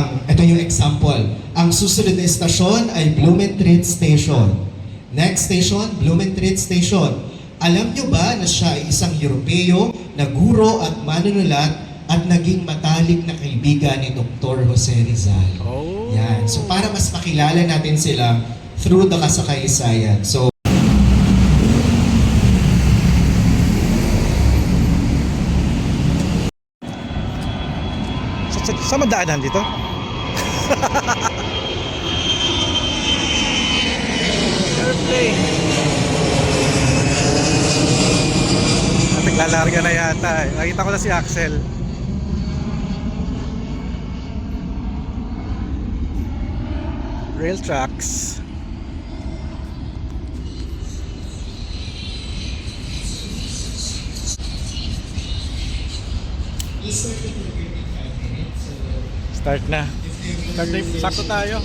Ito yung example. Ang susunod na estasyon ay Blumentritt Station. Next station, Blumentritt Station. Alam nyo ba na siya ay isang Europeo na guro at manunulat at naging matalik na kaibigan ni Dr. Jose Rizal? Oh. Yan. So para mas makilala natin sila through the kasakaysayan. So sa madaanan dito? Airplane. Naglalarga na yata eh. Nakita ko na si Axel. Rail tracks. Start na. Start na. Sakto tayo.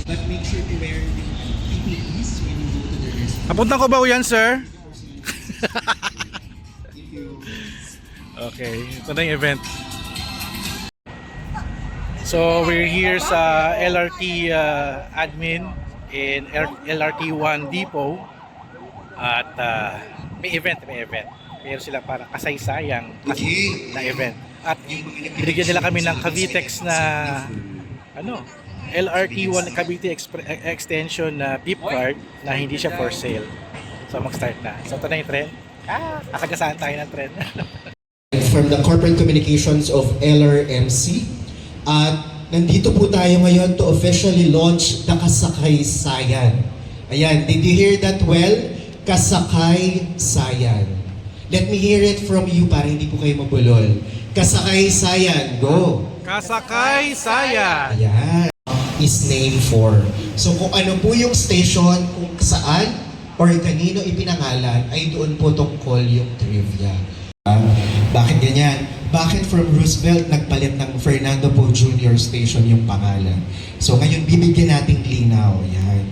But make sure to wear yung PPEs when you go to the restroom. Napunta ko ba yan, sir? Okay, ito na yung event. So we're here sa LRT admin in LRT 1 depot at may event. Meron sila para kasaysayang na event. At binigyan nila kami ng Cavitex na LRT 1 Cavite Extension na beep card na hindi siya for sale. So mag-start na. So ito na yung trend. Kakagasaan tayo ng trend. From the corporate communications of LRMC. At nandito po tayo ngayon to officially launch the Kasakaysayan. Ayan, did you hear that well? Kasakaysayan. Let me hear it from you para hindi po kayo mabulol. Kasakaysayan, go! Kasakaysayan! Ayan. Is named for. So kung ano po yung station, kung saan or kanino ipinangalan, ay doon po tungkol yung trivia. Bakit ganyan? Bakit from Roosevelt nagpalit ng Fernando Poe Jr. Station yung pangalan? So ngayon bibigyan nating linaw. Yan.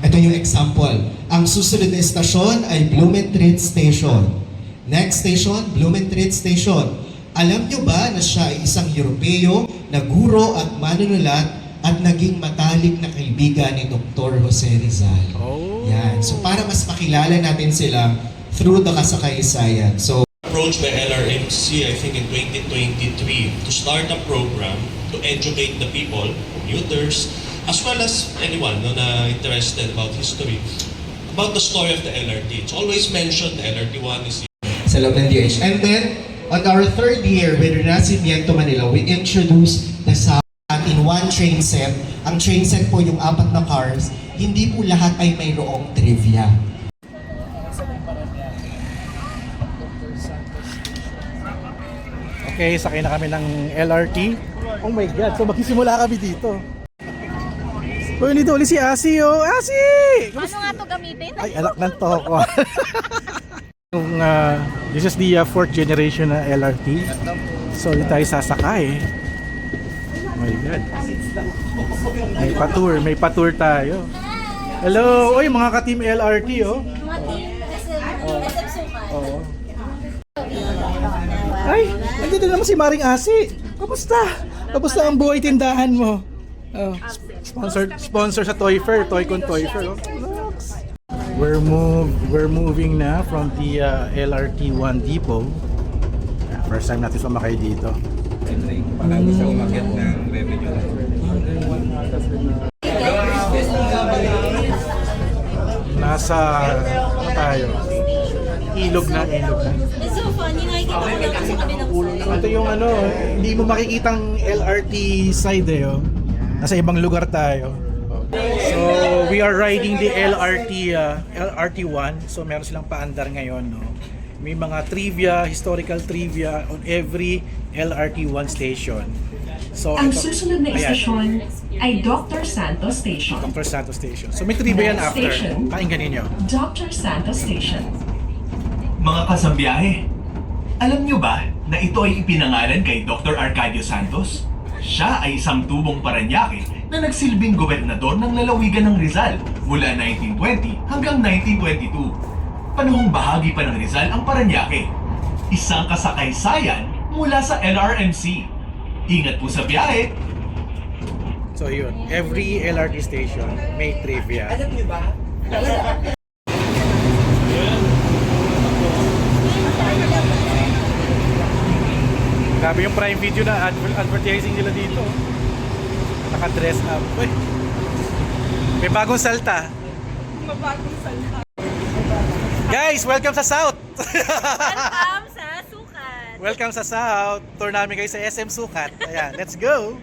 Ito yung example. Ang susunod na estasyon ay Blumentritt Station. Next station, Blumentritt Station. Alam nyo ba na siya ay isang Europeo na guro at manunulat at naging matalik na kaibigan ni Dr. Jose Rizal? Oh. Yan. So para mas makilala natin sila through the kasakaysayan. So approach by LRMC, I think in 2023, to start a program to educate the people, commuters, as well as anyone na interested about history, about the story of the LRT. It's always mentioned the LRT1 is sa loob ng DH. And then, on our third year with Renacimiento Manila, we introduced the sound in one train set. Ang train set po yung 4 na cars, hindi po lahat ay mayroong trivia. Okay, sakay na kami ng LRT. Oh my God, so magsisimula kami dito. Uy, nito ulit si Asi, oh! Asi! Paano nga to gamitin? Ay, anak ng toko. This is the 4th generation na LRT. So, dito tayo sasakay. Oh my God. May pa-tour tayo. Hello! Uy, mga ka-team LRT, oh! Mga team SM Sukat. Oo. Ay, nandito naman si Maring Asi. Kamusta? Kamusta ang buhay tindahan mo? Oh, sponsor sa Toy Fair, Toycon Toy Fair. Oh. We're moving na from the LRT 1 depot. First time natin sumakay dito. Palagi siya umakyat ng revenue. Nasa ano tayo? Ilog na. It's so funny, nakikita ko lang sa kabilang side. Ito yung hindi mo makikitang LRT side eh. Oh. Nasa ibang lugar tayo. So, we are riding the LRT1. So, meron silang paandar ngayon, no? May mga trivia, historical trivia on every LRT1 station. So, ang susunod na estasyon ay Dr. Santos Station. Dr. Santos Station. So, may trivia yan Next after. station. Pakinggan ninyo. Dr. Santos Station. Mga kasambiyahe, alam nyo ba na ito ay ipinangalan kay Dr. Arcadio Santos? Siya ay isang tubong Paranaque na nagsilbing gobernador ng lalawigan ng Rizal mula 1920 hanggang 1922. Panahong bahagi pa ng Rizal ang Paranaque. Isang kasakaysayan mula sa LRMC. Ingat po sa biyahe! So yun, every LRT station may trivia. Grabe yung Prime Video na advertising nila dito. Naka-dress up. Uy, may bagong salta. Mabagong salita. Guys, welcome sa South! Welcome sa Sukat. Welcome sa South. Tour namin kayo sa SM Sukat. Ayan, let's go!